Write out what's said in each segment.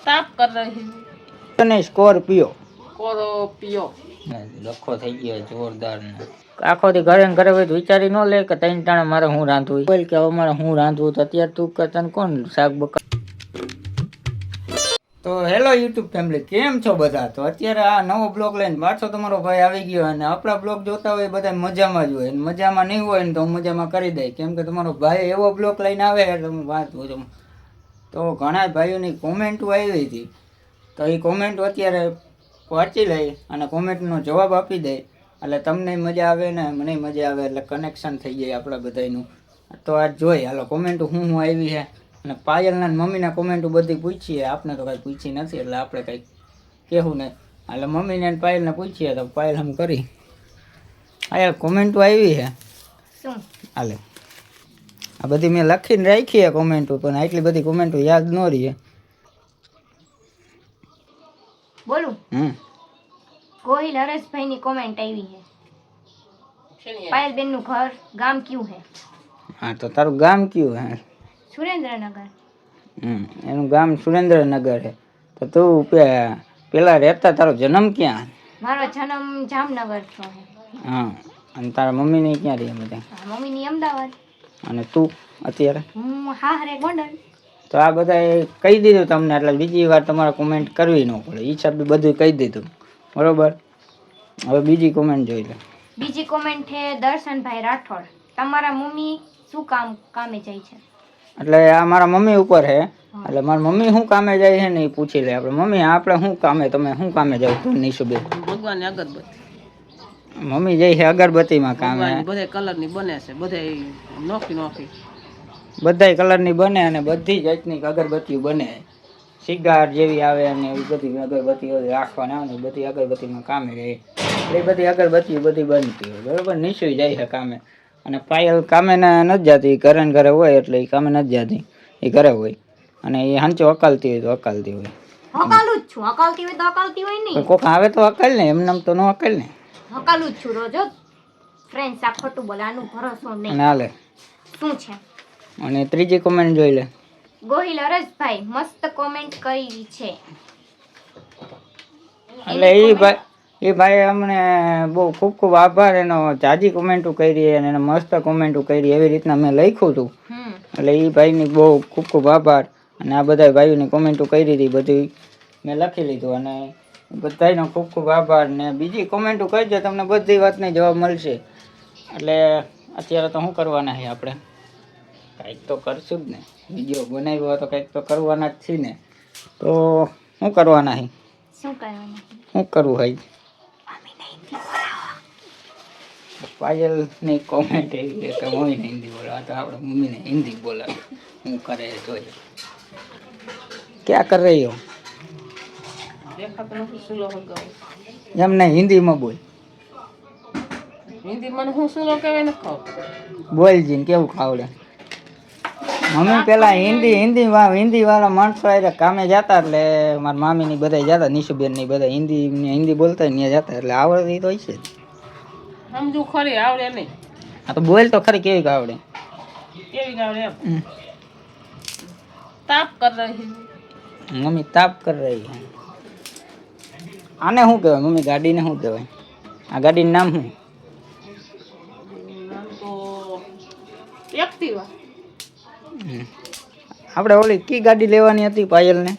ताप कर रही અને સ્કોર્પિયો स्कॉर्पियो લખો થઈ ગયો જોરદાર ને આખો દી ઘરે ને ઘરે હોય તો વિચારી ન લે કે ત્રણ ટાણા મારે હું રાંધવું બોલ કે હવે મારે હું રાંધવું તો અત્યારે તું કરતા ને કોણ શાક બકા. તો હેલો યુટ્યુબ ફેમિલી, કેમ છો બધા? તો અત્યારે આ નવો બ્લોગ લઈને પાછો તમારો ભાઈ આવી ગયો અને આપણા બ્લોગ જોતા હોય બધા મજામાં જ હોય, મજામાં નહીં હોય ને તો હું મજામાં કરી દઈ, કેમ કે તમારો ભાઈ એવો બ્લોગ લઈને આવે એટલે હું વાત પૂછું. તો ઘણા ભાઈઓની કોમેન્ટો આવી હતી, તો એ કોમેન્ટો અત્યારે વાંચી લઈ અને કોમેન્ટનો જવાબ આપી દઈ એટલે તમને મજા આવે ને મને મજા આવે, એટલે કનેક્શન થઈ જાય આપણા બધાનું. તો આજ જોઈ હાલો કોમેન્ટો હું આવી છે અને પાયલના મમ્મીના કોમેન્ટો બધી પૂછીએ. આપણે તો કાંઈ પૂછી નથી એટલે આપણે કંઈક કહેવું નહીં. એટલે મમ્મીને અને પાયલને પૂછીએ તો પાયલ હમ કરી આ કોમેન્ટો આવી છે શું હાલે. આ બધી મેં લખીને રાખી છે કોમેન્ટો, પણ આટલી બધી કોમેન્ટો યાદ ન રહી. બોલું? ગોહિલ હરેશભાઈની કોમેન્ટ આવી છે. પાયલબેન નું ઘર ગામ કયું હે? હા, તો તારું ગામ કયું હે? સુરેન્દ્રનગર. એનું ગામ સુરેન્દ્રનગર છે. તો તું પેલા રહેતા તારો જન્મ ક્યાં? મારો જન્મ જામનગર થયો હે. હા, અને તારા મમ્મી ને ક્યાં રહી બધા? મમ્મી ની અમદાવાદ. અને તું અત્યારે? હું હાહરે ગોંડલ. તો આ બધા કહી દીધું તમને, એટલે બીજી વાર તમારે કોમેન્ટ કરવી ન પડે, એ હિસાબે બધું કહી દીધું બરોબર. હવે બીજી કોમેન્ટ જોઈ લે. બીજી કોમેન્ટ છે દર્શનભાઈ રાઠોડ. તમારા મમ્મી શું કામે જાય છે? એટલે આ મારા મમ્મી ઉપર છે, એટલે મારા મમ્મી શું કામે જાય છે ને એ પૂછી લે આપણે. મમ્મી આપણે શું કામે, તમે શું કામે જાવ તું નીશુબેન? ભગવાન અગરબત્તી. મમ્મી જાય છે અગરબત્તીમાં કામે. બધા કલર ની બને છે, બધા નોખી નોખી બધાય કલરની બને અને બધી જાતની અગરબત્તીઓ બને. સિગાર જેવી આવે અને એવી બધી અગરબત્તીઓ રાખવાના આવે ને બધી અગરબત્તીમાં કામે રહે. એ બધી અગરબત્તીઓ બધી બનતી હોય બરોબર. નિશુઈ જાય છે કામે અને પાયલ કામે નથી જતી, ઘરે ને ઘરે હોય એટલે એ કામે નથી જતી, એ ઘરે હોય. અને એ હાંચો અકાલતી હોય તો અકાલતી હોય. હકાલું જ છું. હકાલતી હોય તો હકાલતી હોય નહીં. કોક આવે તો અકાલ ને, એમને તો ન અકાલ ને. હકાલું જ છું રોજ. ફ્રેન્ડ્સ આ ખોટું બોલે, આનું ભરોસો નહીં. ના લે. શું છે? અને ત્રીજી કોમેન્ટ જોઈ લે. ગોહિલ હરેશભાઈ મસ્ત કોમેન્ટ કરી છે. એટલે એ ભાઈ અમને બહુ ખૂબ ખૂબ આભાર, એનો જાજી કોમેન્ટો કરી અને એને મસ્ત કોમેન્ટો કરી, એવી રીતના મેં લખ્યું હતું. એટલે એ ભાઈની બહુ ખૂબ ખૂબ આભાર. અને આ બધા ભાઈઓની કોમેન્ટો કરી હતી બધી મેં લખી લીધું અને બધાનો ખૂબ ખૂબ આભાર. ને બીજી કોમેન્ટો કરજો, તમને બધી વાતની જવાબ મળશે. એટલે અત્યારે તો શું કરવાના છે આપણે? કંઈક તો કરશું જ ને, વિડીયો બનાવ્યો હોય તો કંઈક તો કરવાના જ છીએ ને. તો શું કરવાના છે? શું કરવાના? શું કરવું હોય? પાયલની કોમેન્ટ એવી છે કે મમ્મીને હિન્દી બોલાવે, તો આપણે મમ્મીને હિન્દી બોલાવે. શું કરે જોઈએ. ક્યાં કર રહી હો? એમ નહીં, હિન્દીમાં બોલ. હિન્દી મને હું સુલો કહેવાય ને ખાવ બોલ જીને કેવું ખાવડે. મમ્મી પેલા હિન્દી વાળા માણસો આરે કામે જતા, એટલે મારા મામી ની બધા જતા, નિશુબેન ની બધા હિન્દી બોલતા ત્યાં જતા, એટલે આવડતી તો હોય છે. સમજુ ખરી, આવડે નહીં. હા તો બોલ તો ખરી, કેવી આવડે? કેવી આવડે એમ? તાપ કર રહી. મમ્મી તાપ કર રહી છે. આને શું કહેવાય મમ્મી? ગાડીને શું કહેવાય? આ ગાડીનું નામ શું? તો એક્ટિવા. આપણે ઓલી કી ગાડી લેવાની હતી પાયલને?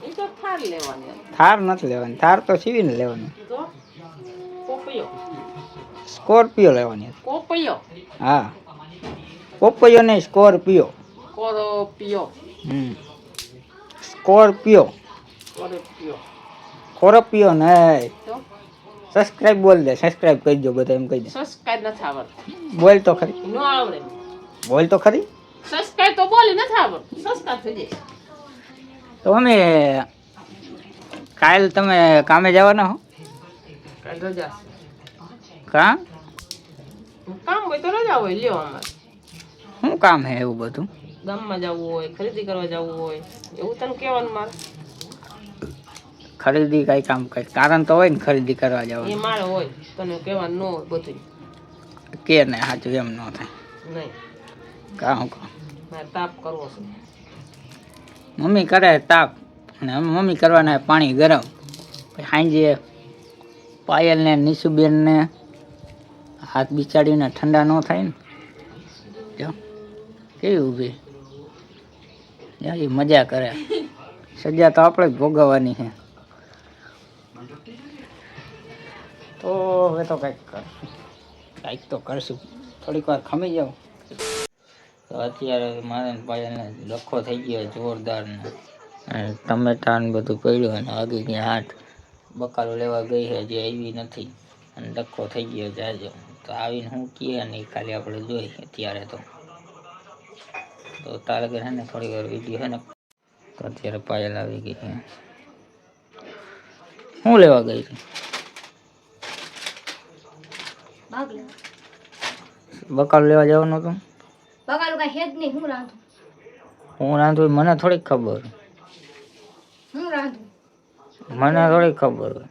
એ તો થાર લેવાની. થાર નથી લેવાની, થાર તો સીવીને લેવાની. તો પોપયો. સ્કોર્પિયો લેવાની હતી. પોપયો. હા, પોપયો નહીં, Scorpio. Scorpio. Scorpio. Scorpio. Scorpio નહીં. તો સબસ્ક્રાઇબ બોલ દે, સબસ્ક્રાઇબ કરજો બધા, એમ કહી દે. સબસ્ક્રાઇબ નથી આવડતું. બોલ તો ખરી. ન આવડે. બોલ તો ખરી. સબસ્ક્રાઇબ તો બોલી નથી આવડતું. સબસ્ક્રાઇબ થઈ જાય. તો અમે કાલ તમે કામે જવાના હો? કાલ રજા કામ કામ હોય તો રજા હોય, લ્યો. અમારે શું કામ હે એવું બધું? ગામમાં જવું હોય, ખરીદી કરવા જવું હોય, એવું તને કહેવાનું મારે. ખરીદી કઈ કામ કઈ કારણ તો હોય ને ખરીદી કરવા એ જવાનું. મારે હોય, તને કહેવાનું ન હોય બધું. કે ને સાચું એમ ન થાય. નહીં, કામ કામ મારે તાપ કરવો છે. મમ્મી કરે તાપ અને અમે મમ્મી કરવાના પાણી ગરમ. પછી સાંજે પાયલને નિશુબેનને હાથ બિચાડીને ઠંડા ન થાય ને. જો કેવી ઊભી એ મજા કરે. સજા તો આપણે જ ભોગવવાની છે. તો હવે તો કંઈક તો કરશું. થોડીક વાર ખમી જાઉં. તો અત્યારે મારે પાયાને લખો થઈ ગયો જોરદાર ને ટમેટા ને બધું પડ્યું અને આગળ ત્યાં હાથ બકાલો લેવા ગઈ છે જે આવી નથી અને લખો થઈ ગયો જાજો. તો આવીને હું કહે નહીં ખાલી આપણે જોઈ અત્યારે તો તારે ઘર છે ને થોડી વાર વિડીયો છે ને. તો અત્યારે પાયલ આવી ગઈ છે. શું લેવા ગઈ હતી? બકાલો લેવા જવાનું હતું. બકાલું કઈ હેજ નહીં. હું રાંધું મને થોડીક ખબર. મને થોડીક ખબર હોય.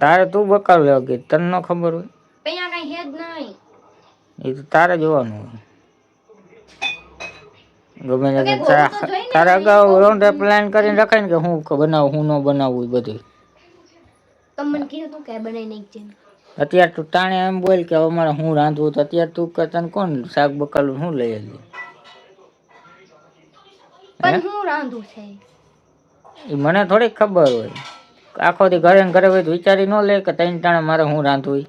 તારે તું બકાલો લેવા ગઈ તને ન ખબર હોય? અહીંયા કઈ હેજ નહીં. એ તો તારે જોવાનું હોય. ગમે તારે અગાઉ રાઉન્ડ પ્લાન કરીને રખાય ને કે હું બનાવું હું ન બનાવવું એ બધું. તમને કીધું તું કે બનાવી નહીં છે. અત્યારે તું ટાણે એમ બોલ કે અમારે હું રાંધવું તો અત્યારે તું તને કોણ શાક બકાલું શું લઈ આવી? પણ હું રાંધું છે એ મને થોડીક ખબર હોય. આખો દી ઘરે ને ઘરે હોય તો વિચારી ન લે કે ત્રણ ટાણે મારે હું રાંધવું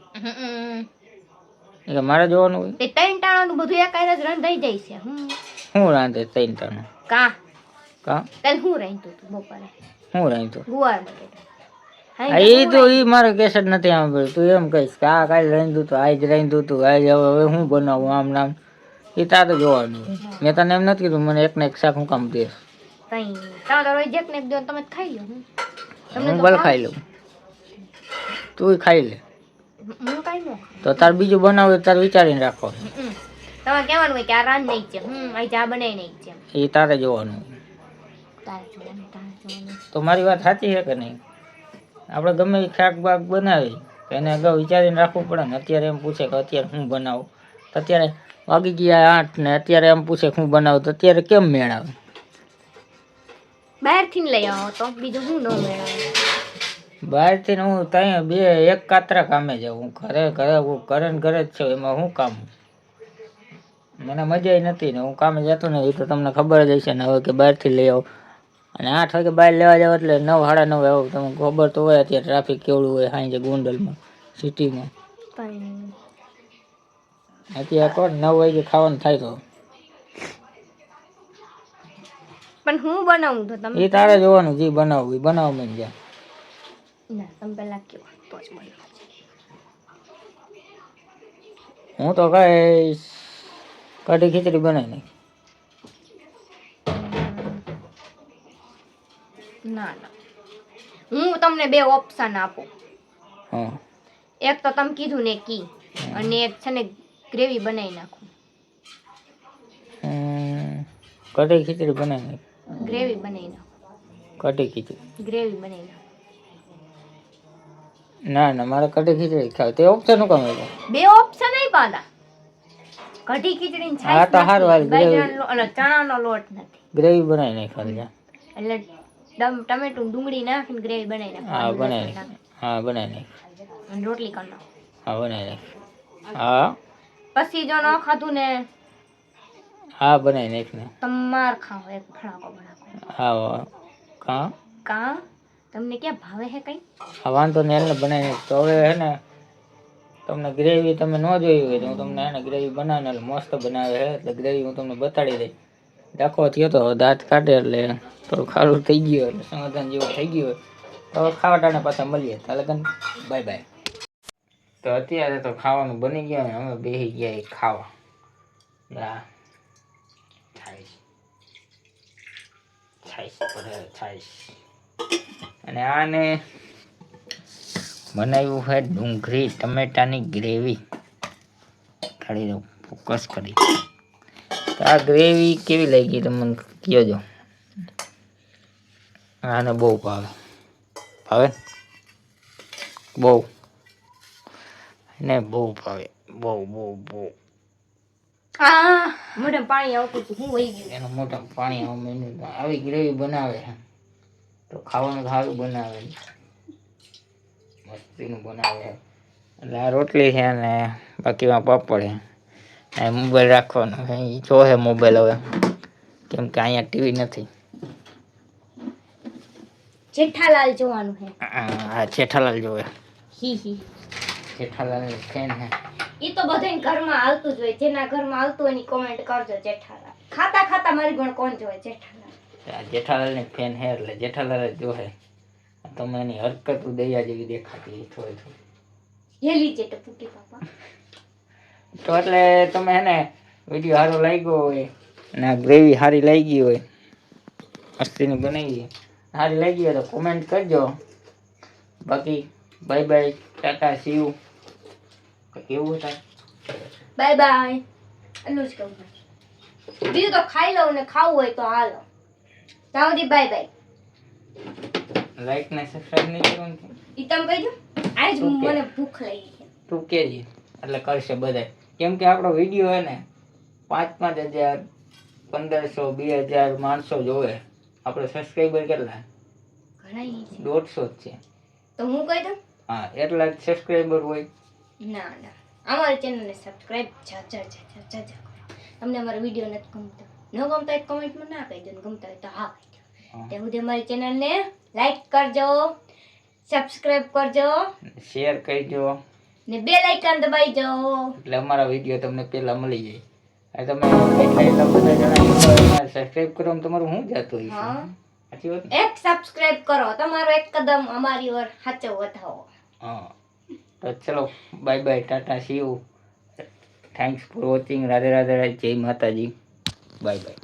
એ મારે જોવાનું હોય. તે ત્રણ ટાણાનું બધું એક જ રંધાઈ જાય છે. હું રાંધે ત્રણ ટાણે કા કાં હું રાંધતું તું બપોરે? હું રાંધતું ગુવાર બટેટા. એ તો એ મારે કેસ જ નથી સાંભળ્યું. તું એમ કહીશ કે આ કાલે રાંધ્યું તું આજ રાંધ્યું તું આજ હવે હું બનાવું આમ નામ એ તારે જોવાનું. મેં તને એમ નથી કીધું મને એક ને એક શાક હું કામ દઈશ. તમે ખાઈ લો. હું ભલે ખાઈ લઉં તું ખાઈ લે. હું કઈ ન તો તાર બીજું બનાવું તારે વિચારીને રાખો. તમારે કહેવાનું હોય કે આ રાંધ નહીં છે આજે આ બનાવી નહીં છે. એ તારે જોવાનું. તો મારી વાત સાચી છે કે નહીં? આપણે ગમે એ શાક બાક બનાવી તો એને અગાઉ વિચારીને રાખવું પડે ને. અત્યારે એમ પૂછે કે અત્યારે હું બનાવું તો અત્યારે વાગી ગયા 8 ને અત્યારે એમ પૂછે કે હું બનાવું તો અત્યારે કેમ મેળ આવે? બહારથી લઈ આવો તો બીજું હું ન મેળવે. બહારથી હું ત્યાં એક કાતરા કામે જાઉં. હું ઘરે ને ઘરે જ છું. એમાં શું કામ? મને મજા નથી ને હું કામે જતો ને એ તો તમને ખબર જ હશે ને હવે કે બહારથી લઈ આવો. અને 8 વાગે બહાર લેવા જાવ એટલે 9 સાડા 9 આવો. તમને ખબર તો હોય અત્યારે ટ્રાફિક કેવડું હોય સાંજે ગોંડલમાં સિટીમાં. અત્યારે કોણ 9 વાગે ખાવાનું થાય તો પણ હું બનાવું તો તમે એ તારે જોવાનું જે બનાવવું એ બનાવ મને જા. ના તમે પહેલા કયો તો જ બનાવું. હું તો કહીશ કઢી ખીચડી બનાવી નાખ. ના હું તમને બે ઓપ્શન આપું. હા એક તો તમે કીધું ને કી અને એક છે ને ગ્રેવી બનાવી નાખું. કઢી ખીચડી બનાવી નાખ. ગ્રેવી બનાવી નાખું. કઢી ખીચડી ગ્રેવી બનાવી નાખું. ના મારે કઢી ખીચડી ખાવ તે ઓપ્શન નું કામ હતું? બે ઓપ્શન આઈ પાડા. કઢી ખીચડી ને હા તો હારું હાલ ચણાનો લોટ નથી. ગ્રેવી બનાવી નાખ ખાલી. એટલે ટમેટું ડુંગળી નાખીને ગ્રેવી બનાવી નાખ. હા બનાવી નાખ. હા બનાવી નાખ. અને રોટલી કરી નાખ. હા બનાવી નાખ. હા પછી જો ન ખાધું ને હા બનાવી નાખ ને તમાર ખાવ એક ફડાકો બનાકો. હા કા તમને ક્યાં ભાવે હે કઈ? હા વાંધો ને એને બનાવી નાખ. તો હવે હે ને તમને ગ્રેવી તમે ન જોઈ હોય તો હું તમને એને ગ્રેવી બનાવીને એટલે મસ્ત બનાવે છે. એટલે ગ્રેવી હું તમને બતાડી દઈ. દાખવો થયો તો દાંત કાઢે એટલે થોડું ખારું થઈ ગયું એટલે સમાધાન જેવું થઈ ગયું તો ખાવા ટાણે પાછા મળીએ. તાલે કન બાય બાય. તો અત્યારે તો ખાવાનું બની ગયા ને અમે બેસી ગયા એ ખાવા. છાઈશ અને આને બનાવ્યું છે ડુંગળી ટમેટાની ગ્રેવી. ખાલી દઉં ફોકસ કરી. તો આ ગ્રેવી કેવી લાગી તમને કહેજો. આને બહુ ભાવે બહુ ને બહુ ભાવે બહુ. મોઢે પાણી આવતું હતું, હું વહી ગયું. એના મોઢામાં પાણી આવે મેં આવી ગ્રેવી બનાવે છે તો ખાવાનું સારું બનાવે મસ્તીનું બનાવે છે. એટલે આ રોટલી છે ને બાકીમાં પાપડ છે. મોબાઈલ રાખવાનો છે એ જોશે મોબાઈલ હવે કેમ કે અહીંયા ટીવી નથી. જેઠાલાલ જોવાનું છે. હા જેઠાલાલ જોવે. હી હી. જેઠાલાલ ફેન છે. ઈ તો બધાય ઘરમાં હાલતું જ હોય, જેના ઘરમાં હાલતું હોય એની કોમેન્ટ કરજો જેઠાલાલ. ખાતા ખાતા મારી પણ કોણ જોવે જેઠાલાલ. જેઠાલાલ ની ફેન છે એટલે જેઠાલાલ જ જોશે. તમે એની હરકત દયા જેવી દેખાતી થોડી થોડી હેલી છે ટપુકી પાપા. તો એટલે તમે એને વિડીયો સારો લાગ્યો હોય અને આ ગ્રેવી સારી લાગી હોય મસ્તીની બનાવી સારી લાગી હોય તો કોમેન્ટ કરજો. બાકી bye bye Tata C you. કેવું થાય બાય બાય. એટલું જ કહું. બીજું તો ખાઈ લઉં ને ખાવું હોય તો હાલો. ત્યાં સુધી બાય બાય. લાઈક ને સબસ્ક્રાઇબ નહીં કરવાનું કે? ઈ તમે કહી દો. આજ મને ભૂખ લાગી છે. તું કેજી એટલે કરશે બધા. કેમ કે આપણો વિડીયો હે ને 5,000 1500 2000 માણસો જોવે. આપણે સબસ્ક્રાઇબર કેટલા? ઘણા ઈ છે. 150 જ છે. તો હું કહી દઉં. હા એટલા જ સબસ્ક્રાઇબર હોય. ના ના, અમારી ચેનલને સબસ્ક્રાઇબ જા કરો. તમને અમારો વિડીયો નથી ગમતો, ન ગમતા એક કમેન્ટમાં ના કહી દો, ને ગમતા હોય તો હા કહી દો. ત્યાં સુધી અમારી ચેનલને લાઈક કરજો, સબસ્ક્રાઇબ કરજો, શેર કરજો ને બેલ આઇકન દબાઈજો એટલે અમારા વિડીયો તમને પહેલા મળી જાય. આ તમે એટલા બધા જણા સબસ્ક્રાઇબ કરો તમારું શું જતું હોય છે? હા, સાચી વાત ને? એક સબસ્ક્રાઇબ કરો, તમારો એક કદમ અમારી ઓર સાચો વધાવો. હા તો ચલો bye bye Tata C you. Thanks for watching. Radhe Radhe જય માતાજી. Bye bye.